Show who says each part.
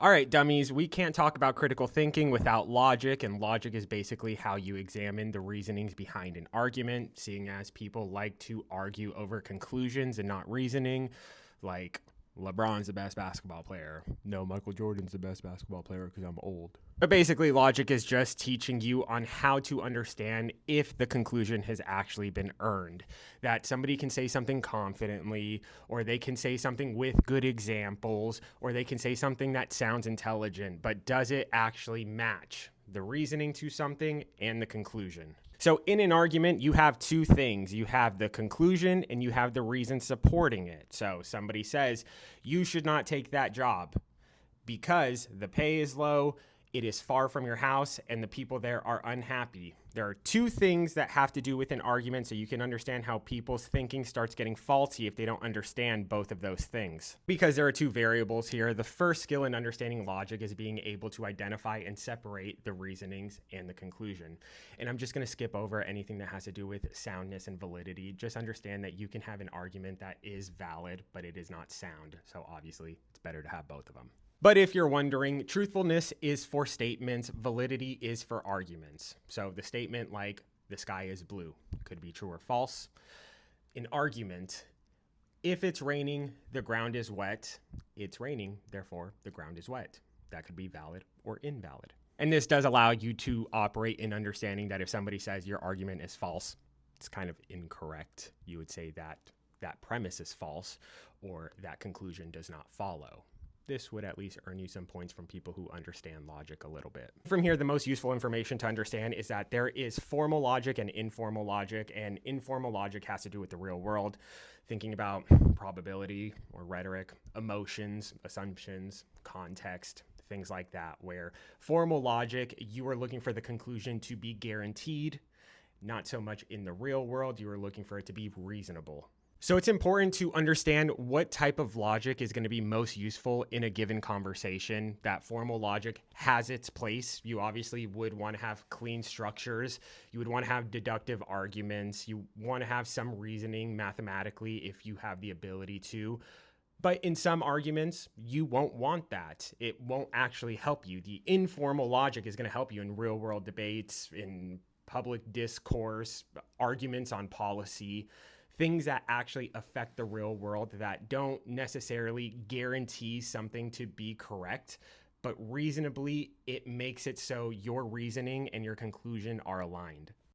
Speaker 1: All right, dummies, we can't talk about critical thinking without logic, and logic is basically how you examine the reasonings behind an argument, seeing as people like to argue over conclusions and not reasoning, like LeBron's the best basketball player. No, Michael Jordan's the best basketball player because I'm old. But basically, logic is just teaching you on how to understand if the conclusion has actually been earned. That somebody can say something confidently, or they can say something with good examples, or they can say something that sounds intelligent, but does it actually match the reasoning to something and the conclusion? So, in an argument, you have two things. You have the conclusion and you have the reason supporting it. So, somebody says, you should not take that job because the pay is low, it is far from your house, and the people there are unhappy. There are two things that have to do with an argument so you can understand how people's thinking starts getting faulty if they don't understand both of those things. Because there are two variables here. The first skill in understanding logic is being able to identify and separate the reasonings and the conclusion. And I'm just going to skip over anything that has to do with soundness and validity. Just understand that you can have an argument that is valid, but it is not sound. So obviously, it's better to have both of them. But if you're wondering, truthfulness is for statements, validity is for arguments. So the statement like, the sky is blue, could be true or false. An argument, if it's raining, the ground is wet. It's raining, therefore the ground is wet. That could be valid or invalid. And this does allow you to operate in understanding that if somebody says your argument is false, it's kind of incorrect. You would say that that premise is false or that conclusion does not follow. This would at least earn you some points from people who understand logic a little bit. From here, the most useful information to understand is that there is formal logic and informal logic, and informal logic has to do with the real world, thinking about probability or rhetoric, emotions, assumptions, context, things like that, where formal logic, you are looking for the conclusion to be guaranteed, not so much in the real world, you are looking for it to be reasonable. So it's important to understand what type of logic is going to be most useful in a given conversation. That formal logic has its place. You obviously would want to have clean structures. You would want to have deductive arguments. You want to have some reasoning mathematically if you have the ability to. But in some arguments, you won't want that. It won't actually help you. The informal logic is going to help you in real world debates, in public discourse, arguments on policy, things that actually affect the real world that don't necessarily guarantee something to be correct, but reasonably it makes it so your reasoning and your conclusion are aligned.